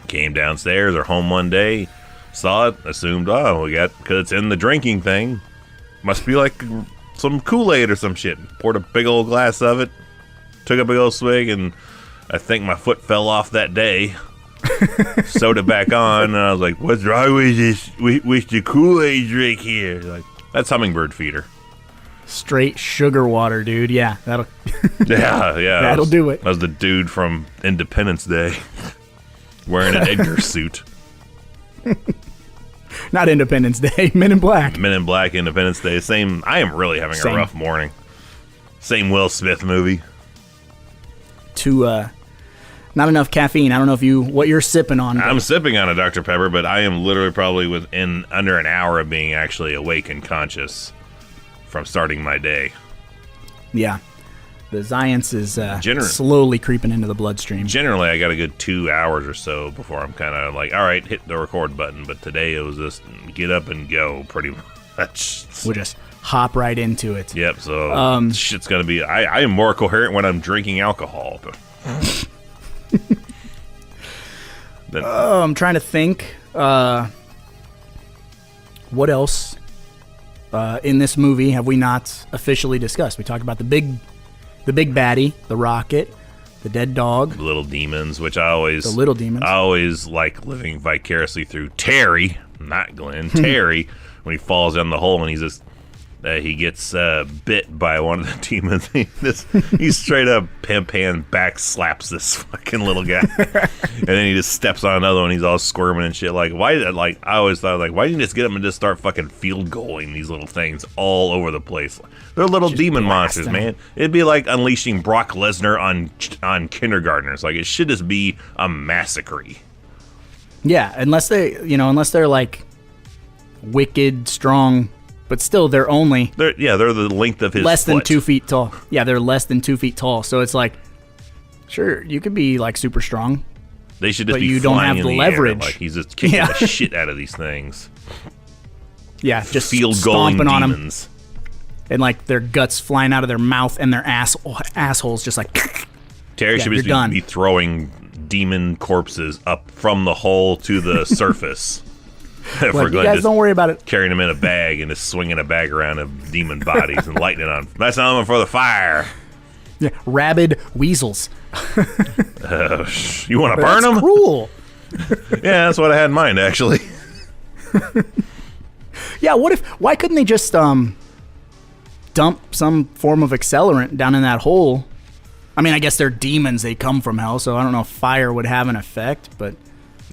Came downstairs or home one day, saw it, assumed, because it's in the drinking thing, must be like some Kool-Aid or some shit. Poured a big old glass of it, took a big old swig, and I think my foot fell off that day. Sewed it back on, and I was like, what's wrong with this, with the Kool-Aid drink here? Like, that's hummingbird feeder. Straight sugar water, dude. Yeah, that'll yeah. That'll do it. That was the dude from Independence Day wearing an Edgar suit. Not Independence Day, Men in Black. Men in Black, Independence Day. Same. I am really having a rough morning. Same Will Smith movie. Not enough caffeine. I don't know what you're sipping on. I'm sipping on a Dr. Pepper, but I am literally probably within under an hour of being actually awake and conscious from starting my day. Yeah. The science is slowly creeping into the bloodstream. Generally, I got a good 2 hours or so before I'm kind of like, all right, hit the record button. But today it was just get up and go pretty much. We'll just hop right into it. Yep, so shit's going to be... I am more coherent when I'm drinking alcohol. I'm trying to think. What else in this movie have we not officially discussed? We talked about the big baddie, the rocket, the dead dog, the little demons, which I always like living vicariously through Terry, not Glenn. Terry, when he falls down the hole and he's just he gets bit by one of the demons. He straight up pimp hand back slaps this fucking little guy, and then he just steps on another one. He's all squirming and shit. Like, why? Like, I always thought, like, why didn't you just get him and just start fucking field goaling these little things all over the place? They're little just demon monsters, man. It'd be like unleashing Brock Lesnar on kindergartners. Like, it should just be a massacre. Yeah, unless they're like wicked strong, but still they're the length of his less than foot. 2 feet tall. Yeah, they're less than 2 feet tall. So it's like, sure, you could be like super strong. They should just but be you flying don't have in the the leverage. Air, like he's just kicking Yeah. the shit out of these things. Yeah, just Field goaling stomping on them, demons. and like their guts flying out of their mouth and their assholes just like. Terry Yeah, should you're just done. be throwing demon corpses up from the hole to the surface. If Like, you guys don't worry about it. carrying them in a bag and just swinging a bag around of demon bodies and lighting it on. That's not them for the fire. Yeah, rabid weasels. You want to burn That's them? cruel. Yeah, that's what I had in mind, actually. Yeah, why couldn't they just dump some form of accelerant down in that hole? I mean, I guess they're demons, they come from hell, so I don't know if fire would have an effect, but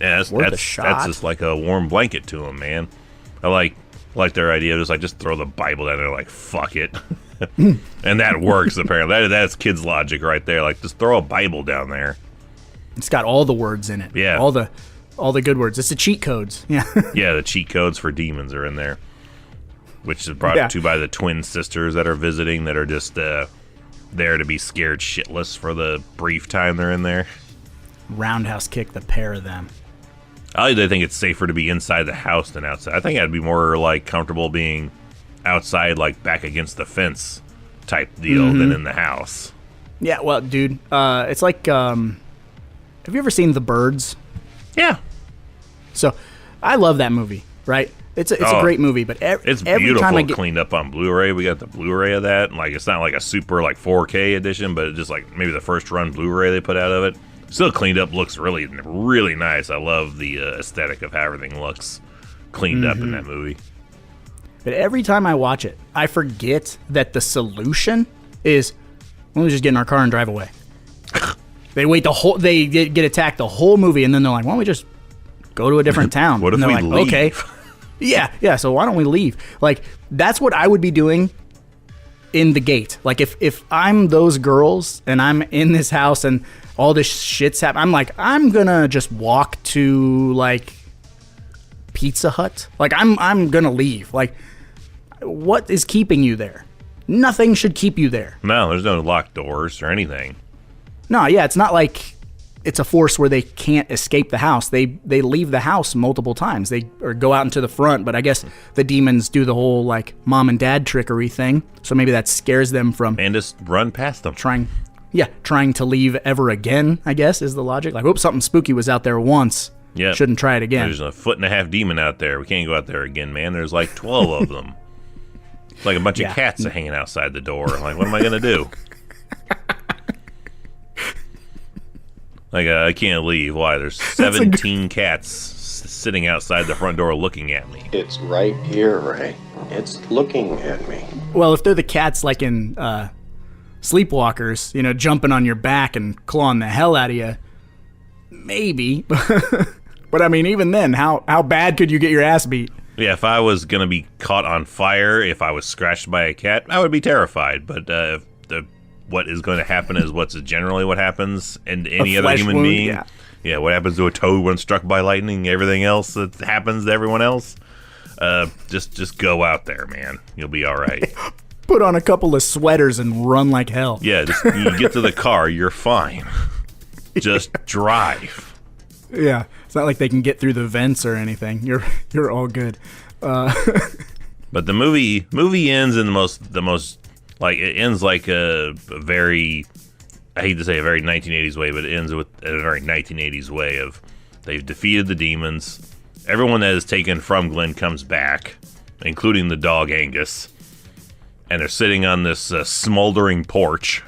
Yeah, worth a that's shot. just like a warm blanket to them, man. I like their idea of just throw the Bible down there, like, fuck it. And that works, apparently. That's kids' logic right there. Like, just throw a Bible down there. it's got all the words in it. Yeah. All the good words. It's the cheat codes. Yeah. Yeah, the cheat codes for demons are in there. Which is brought to by the twin sisters that are visiting that are just there to be scared shitless for the brief time they're in there. Roundhouse kick the pair of them. I think it's safer to be inside the house than outside. I think I'd be more like comfortable being outside, like back against the fence type deal than in the house. Yeah, well, dude, it's like, have you ever seen The Birds? Yeah. So, I love that movie, right? It's a great movie, but It's every beautiful, time I get cleaned up on Blu-ray. We got the Blu-ray of that. And, like, it's not like a super like 4K edition, but it's just like maybe the first run Blu-ray they put out of it. Still cleaned up, looks really, really nice. I love the aesthetic of how everything looks cleaned up in that movie. But every time I watch it, I forget that the solution is, let me just get in our car and drive away. They get attacked the whole movie, and then they're like, why don't we just go to a different town? What if and they're we like, leave? Okay. Yeah, so why don't we leave? Like, that's what I would be doing in the gate. Like, if I'm those girls, and I'm in this house, and all this shit's happening, I'm like, I'm gonna just walk to, like, Pizza Hut. Like, I'm gonna leave. Like, what is keeping you there? Nothing should keep you there. No, there's no locked doors or anything. No, yeah, it's not like it's a force where they can't escape the house. They leave the house multiple times. They or go out into the front, but I guess the demons do the whole like mom and dad trickery thing. So maybe that scares them from And just run past them. trying to leave ever again, I guess is the logic. Like, oops, something spooky was out there once. Yeah. Shouldn't try it again. There's a 1.5 foot demon out there. We can't go out there again, man. There's like 12 of them. It's like a bunch of cats hanging outside the door. Like, what am I going to do? Like, I can't leave. Why? There's 17 cats sitting outside the front door looking at me. It's right here, Ray. It's looking at me. Well, if they're the cats like in Sleepwalkers, you know, jumping on your back and clawing the hell out of you, maybe. But I mean, even then, how bad could you get your ass beat? Yeah, if I was going to be caught on fire, if I was scratched by a cat, I would be terrified. But what is going to happen is what's generally what happens in any other flesh human wound, being. yeah. Yeah, what happens to a toad when struck by lightning, everything else that happens to everyone else. Just go out there, man. You'll be all right. Put on a couple of sweaters and run like hell. Yeah, just you get to the car, you're fine. Just drive. Yeah, it's not like they can get through the vents or anything. You're all good. But the movie ends in the most like it ends like a very, I hate to say a very 1980s way, but it ends with a very 1980s way of they've defeated the demons. Everyone that is taken from Glen comes back, including the dog Angus, and they're sitting on this smoldering porch.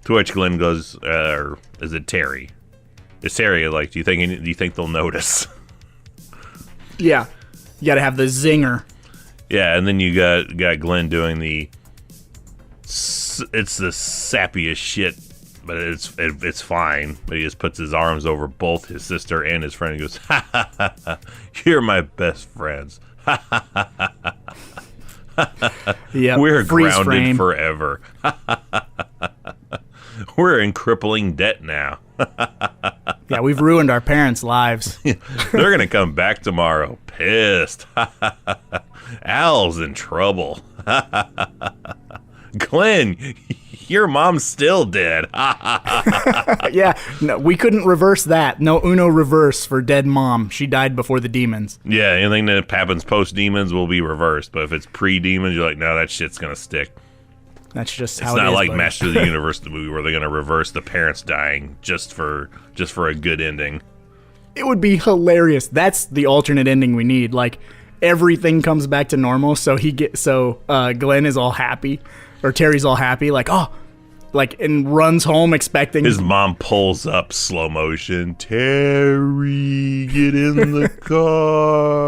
To which Glen goes, or is it Terry? Is Terry like? Do you think they'll notice? Yeah, you got to have the zinger. Yeah, and then you got Glen doing it's the sappiest shit, but it's fine. But he just puts his arms over both his sister and his friend and goes, ha ha ha ha, you're my best friends. Ha ha ha ha ha. Yeah, We're freeze grounded frame. forever. We're in crippling debt now. Yeah, we've ruined our parents' lives. They're going to come back tomorrow pissed. Al's in trouble. Glenn, your mom's still dead. Yeah, no, we couldn't reverse that. No Uno reverse for dead mom. She died before the demons. Yeah, anything that happens post-demons will be reversed. But if it's pre-demons, you're like, no, that shit's going to stick. That's just It's how it is. not like buddy. Master of the Universe, the movie, where they're going to reverse the parents dying just for a good ending. It would be hilarious. That's the alternate ending we need. Like, everything comes back to normal, so Glenn is all happy, or Terry's all happy, like, oh, like, and runs home expecting His mom pulls up slow motion. Terry, get in the car.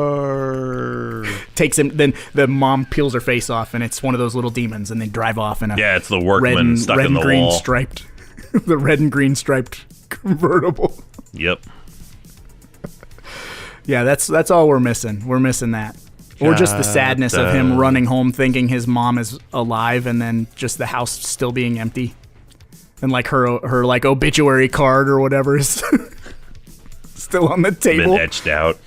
takes him. Then the mom peels her face off, and it's one of those little demons, and they drive off in a Yeah, it's the workman stuck in the green wall. striped, the red and green striped convertible. Yep. Yeah, that's all we're missing. We're missing that. Or just the sadness of him running home thinking his mom is alive, and then just the house still being empty, and like her like obituary card or whatever is still on the table. Been etched out.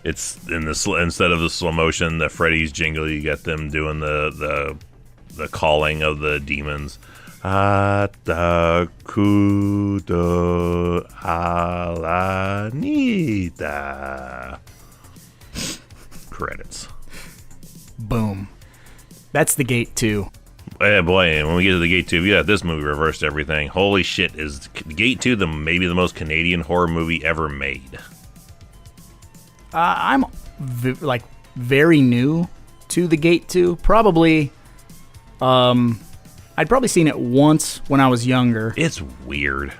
It's in the instead of the slow motion, the Freddy's jingle. You got them doing the calling of the demons. Atakudo Alanita. Credits. Boom. That's the gate too. Yeah, boy, and when we get to the Gate 2, yeah, this movie reversed everything. Holy shit, is Gate 2 maybe the most Canadian horror movie ever made? I'm very new to the Gate 2. Probably, I'd probably seen it once when I was younger, It's weird.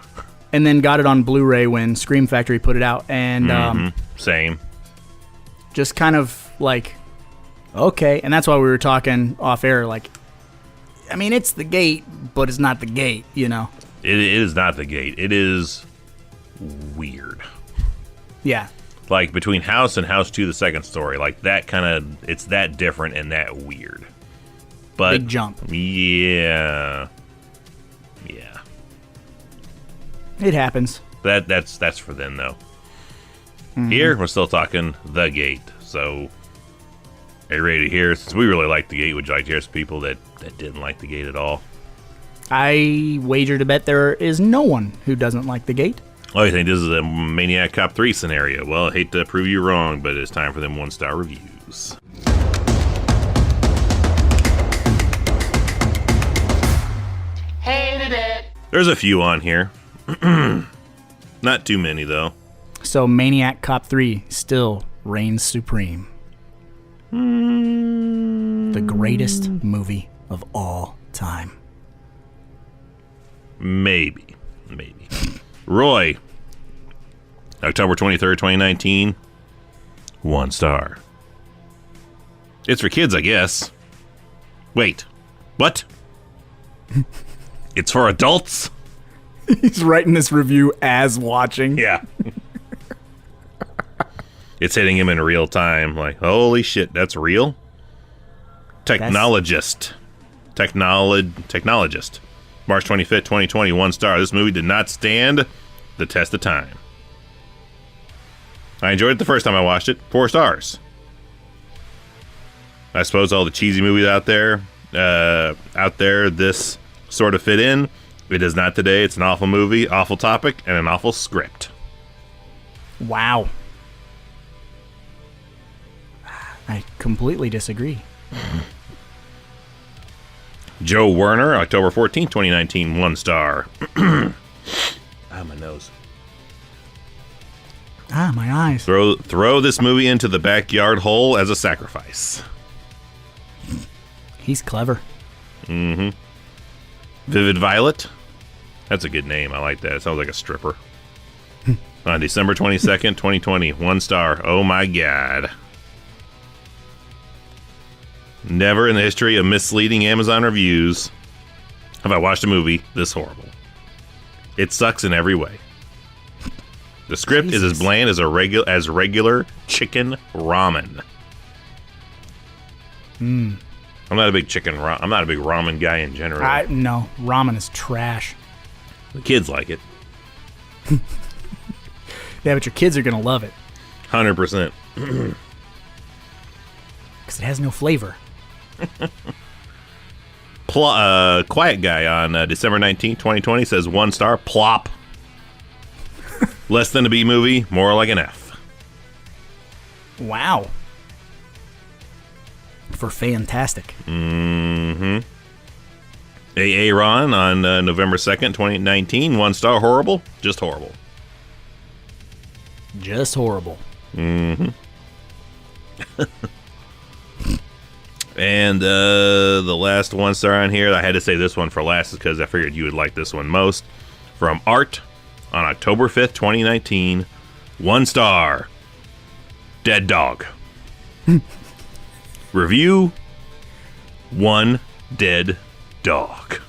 and then got it on Blu-ray when Scream Factory put it out, and Same. just kind of like, okay. And that's why we were talking off air, like, I mean, it's the Gate, but it's not the Gate, you know? It is not the Gate. It is weird. Yeah. Like, between House and House 2, the second story, like, that kind of, it's that different and that weird. But Big jump. Yeah. It happens. That's for them, though. Here, we're still talking the Gate. So, are you ready to hear? Since we really like the Gate, would you like to hear some people that didn't like the Gate at all? I wager to bet there is no one who doesn't like the Gate. Oh, you think this is a Maniac Cop 3 scenario? Well, I hate to prove you wrong, but it's time for them 1-star reviews. Hated it. There's a few on here. Not too many, though. So Maniac Cop 3 still reigns supreme. The greatest movie of all time. Maybe. Roy, October 23rd, 2019. 1 star. It's for kids, I guess. Wait. What? It's for adults? He's writing this review as watching. Yeah. It's hitting him in real time. Like, holy shit, that's real? Technologist. Technologist. March 25th, 2020, 1 star. This movie did not stand the test of time. I enjoyed it the first time I watched it. 4 stars. I suppose all the cheesy movies out there, this sort of fit in. It is not today. It's an awful movie, awful topic, and an awful script. Wow. I completely disagree. Joe Werner, October 14th, 2019, 1 star. My nose. My eyes. Throw this movie into the backyard hole as a sacrifice. He's clever. Vivid Violet. That's a good name. I like that. It sounds like a stripper. On December 22nd, 2020, 1 star. Oh my god. Never in the history of misleading Amazon reviews have I watched a movie this horrible. It sucks in every way. The script is as bland as regular chicken ramen. I'm not a big I'm not a big ramen guy in general. No, ramen is trash. The kids like it. Yeah, but your kids are going to love it. 100%. Because it has no flavor. Quiet Guy on December 19th, 2020 says 1 star. Plop. Less than a B movie, more like an F. Wow. For fantastic. Mm-hmm. A.A. Ron on November 2nd, 2019. 1 star. Horrible. Just horrible. Just horrible. Mm-hmm. And the last 1 star on here, I had to say this one for last because I figured you would like this one most. From Art on October 5th, 2019. 1 star. Dead dog. Review. 1 dead dog.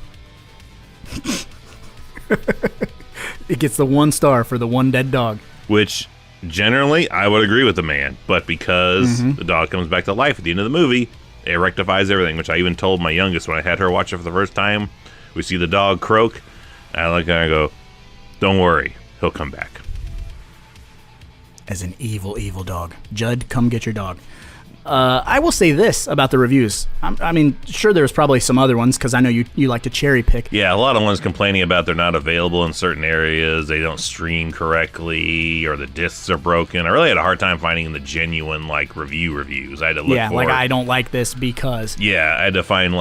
It gets the 1 star for the 1 dead dog. Which, generally, I would agree with the man. But because the dog comes back to life at the end of the movie, it rectifies everything. Which I even told my youngest when I had her watch it for the first time. We see the dog croak. I look at her and I go, don't worry, he'll come back. As an evil, evil dog. Judd, come get your dog. I will say this about the reviews. I mean, sure, there's probably some other ones because I know you like to cherry pick. Yeah, a lot of ones complaining about they're not available in certain areas, they don't stream correctly, or the discs are broken. I really had a hard time finding the genuine reviews. I had to look for I don't like this because. Yeah, I had to find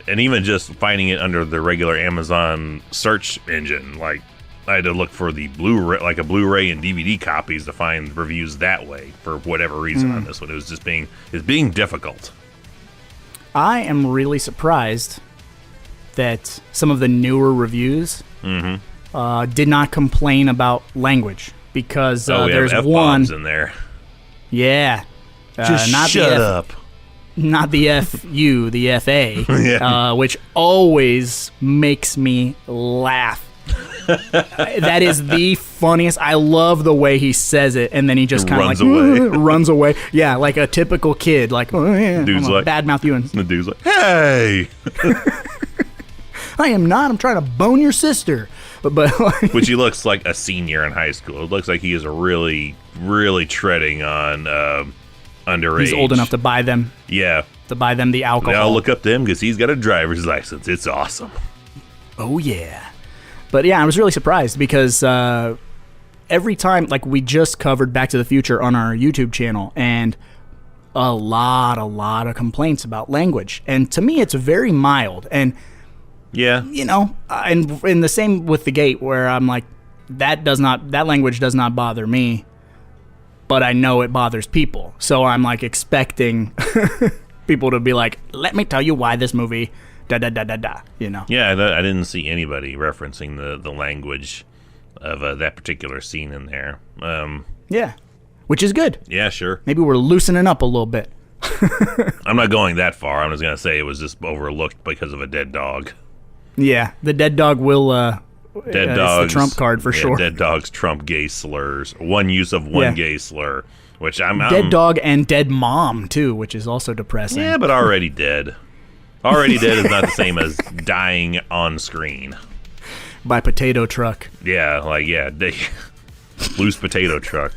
and even just finding it under the regular Amazon search engine, I had to look for the Blu-ray, a Blu-ray and DVD copies to find reviews that way for whatever reason on this one. It was just being difficult. I am really surprised that some of the newer reviews did not complain about language because there's F-bombs in there. Yeah. Just not shut up. Not the F-U, the F-A, Yeah. Which always makes me laugh. That is the funniest. I love the way he says it, and then he just kind of runs away. Runs away. Yeah, like a typical kid. Oh, yeah, Dude's badmouth you. And the dude's like, hey! I am not. I'm trying to bone your sister. But Which he looks like a senior in high school. It looks like he is really, really treading on underage. He's old enough to buy them. Yeah. To buy them the alcohol. They all look up to him because he's got a driver's license. It's awesome. Oh, yeah. But yeah, I was really surprised because every time, we just covered Back to the Future on our YouTube channel, and a lot of complaints about language. And to me, it's very mild. And, yeah, and the same with The Gate, where I'm like, that language does not bother me, but I know it bothers people. So I'm expecting people to be like, let me tell you why this movie... da-da-da-da-da, Yeah, I didn't see anybody referencing the language of that particular scene in there. Yeah, which is good. Yeah, sure. Maybe we're loosening up a little bit. I'm not going that far. I'm just going to say it was just overlooked because of a dead dog. Yeah, the dead dog will... dead dogs. It's the trump card for sure. Dead dogs trump gay slurs. One use of one gay slur, which I'm... Dead dog and dead mom, too, which is also depressing. Yeah, but already dead. Already dead is not the same as dying on screen. By potato truck. Yeah, loose potato truck.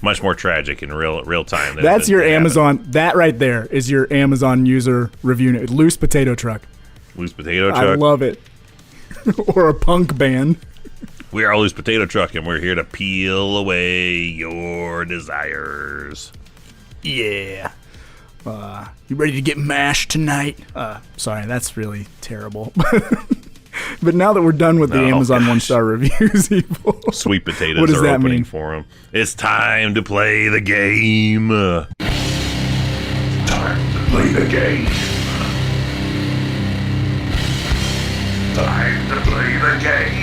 Much more tragic in real time. That's your Amazon. That right there is your Amazon user review. Loose potato truck. Loose potato truck. I love it. Or a punk band. We are Loose Potato Truck, and we're here to peel away your desires. Yeah. You ready to get mashed tonight? Sorry, that's really terrible. But now that we're done with the Amazon 1-star reviews, Evil, sweet potatoes what does are that opening mean? for him. It's time to play the game. Time to play the game. Time to play the game.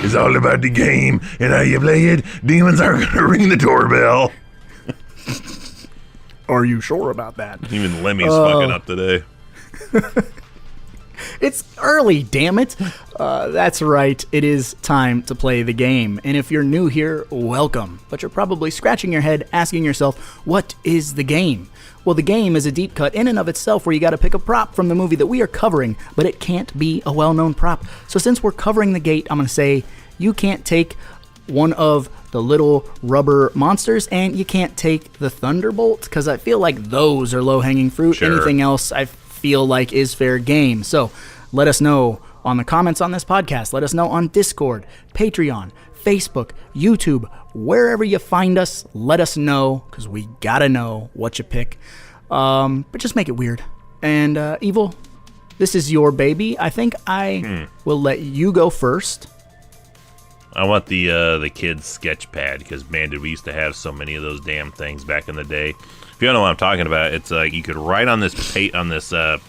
It's all about the game, and how you play it. Demons are gonna ring the doorbell. Are you sure about that? Even Lemmy's fucking up today. It's early, damn it. That's right. It is time to play the game. And if you're new here, welcome. But you're probably scratching your head asking yourself, what is the game? Well, the game is a deep cut in and of itself where you got to pick a prop from the movie that we are covering, but it can't be a well-known prop. So since we're covering The Gate, I'm going to say you can't take one of the little rubber monsters, and you can't take the Thunderbolt because I feel like those are low-hanging fruit. Sure. Anything else I feel like is fair game. So let us know on the comments on this podcast. Let us know on Discord, Patreon, Facebook, YouTube, wherever you find us. Let us know because we gotta know what you pick. But just make it weird. And Evil, this is your baby. I think I will let you go first. I want the kids sketch pad because, man, did we used to have so many of those damn things back in the day. If you don't know what I'm talking about, it's like you could write on this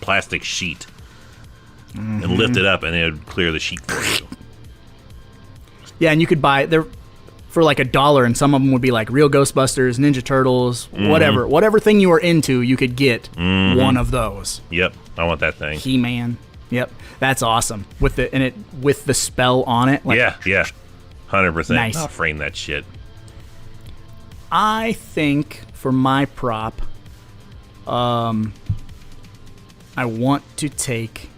plastic sheet and lift it up, and it would clear the sheet for you. Yeah, and you could buy there for like $1, and some of them would be like Real Ghostbusters, Ninja Turtles, whatever thing you were into, you could get one of those. Yep, I want that thing. He-Man. Yep, that's awesome with the spell on it. Like, yeah, 100%. Nice. I'll frame that shit. I think for my prop, I want to take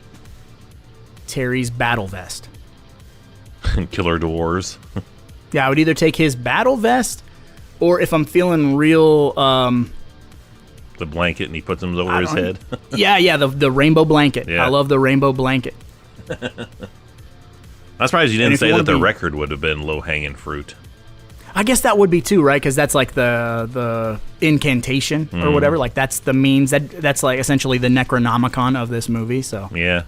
Terry's battle vest. Killer Dwarves. Yeah, I would either take his battle vest, or if I'm feeling real, The blanket, and he puts them over his head. yeah, the rainbow blanket. Yeah. I love the rainbow blanket. I'm surprised you didn't if you say wanna that the be- record would have been low-hanging fruit. I guess that would be too, right? Because that's like the incantation or whatever. Like that's the means that's like essentially the Necronomicon of this movie. So Yeah.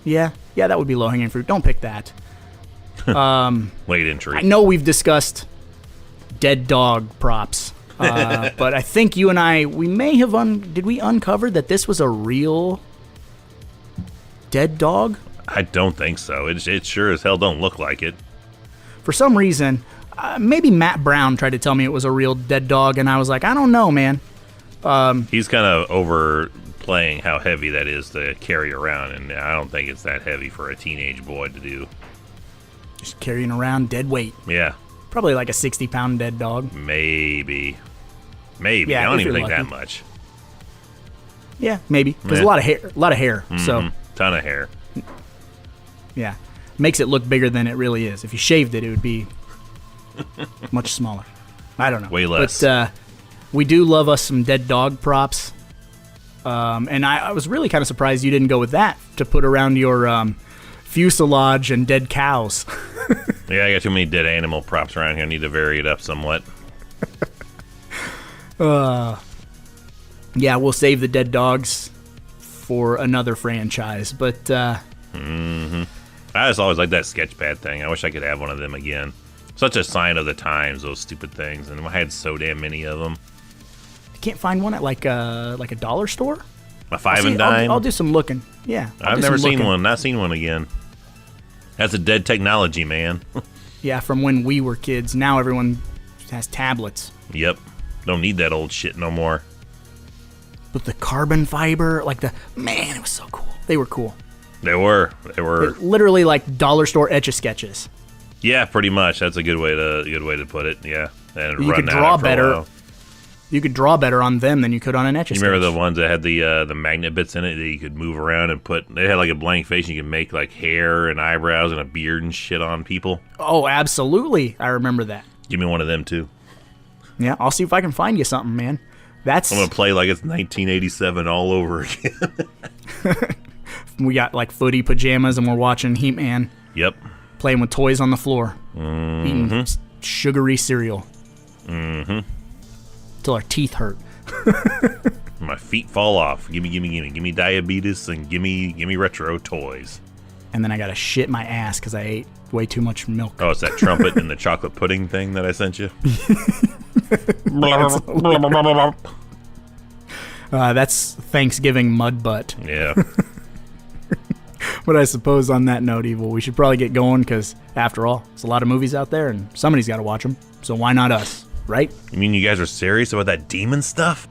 yeah, that would be low hanging fruit. Don't pick that. Late entry. I know we've discussed dead dog props, but I think you and we may have did we uncover that this was a real dead dog? I don't think so. It sure as hell don't look like it. For some reason, maybe Matt Brown tried to tell me it was a real dead dog, and I was like, I don't know, man. He's kind of overplaying how heavy that is to carry around, and I don't think it's that heavy for a teenage boy to do. Just carrying around dead weight. Yeah, Probably like a 60-pound dead dog. maybe. Yeah, I don't if even you're think that lucky. much. Yeah, maybe. There's Yeah. a lot of hair. So, Ton of hair. yeah. Makes it look bigger than it really is. If you shaved it, it would be much smaller. I don't know. Way less. But we do love us some dead dog props. And I was really kind of surprised you didn't go with that to put around your fuselage and dead cows. Yeah, I got too many dead animal props around here. I need to vary it up somewhat. Yeah, we'll save the dead dogs for another franchise. But I just always liked that sketchpad thing. I wish I could have one of them again. Such a sign of the times, those stupid things. And I had so damn many of them. you can't find one at like a dollar store? A five and dime. I'll do some looking. Yeah. I've never seen one. Not seen one again. That's a dead technology, man. Yeah, from when we were kids. Now everyone has tablets. Yep. Don't need that old shit no more. But the carbon fiber, man, it was so cool. They were cool. They were. Literally like dollar store etch-a-sketches. Yeah, pretty much. That's a good way to put it. Yeah. And You run could that draw after a better. while. You could draw better on them than you could on an etch-a-sketch. You remember the ones that had the magnet bits in it that you could move around and put? They had like a blank face. And you could make like hair and eyebrows and a beard and shit on people. Oh, absolutely. I remember that. Give me one of them too. Yeah, I'll see if I can find you something, man. That's I'm gonna play like it's 1987 all over again. we got like footy pajamas and we're watching He-Man Yep. playing with toys on the floor, eating sugary cereal. Till our teeth hurt. My feet fall off. Give me diabetes and give me retro toys. And then I gotta shit my ass because I ate way too much milk. Oh, it's that trumpet and the chocolate pudding thing that I sent you. That's Thanksgiving mud butt. Yeah. But I suppose on that note, Evil, we should probably get going because, after all, there's a lot of movies out there and somebody's got to watch them. So why not us, right? You mean you guys are serious about that demon stuff?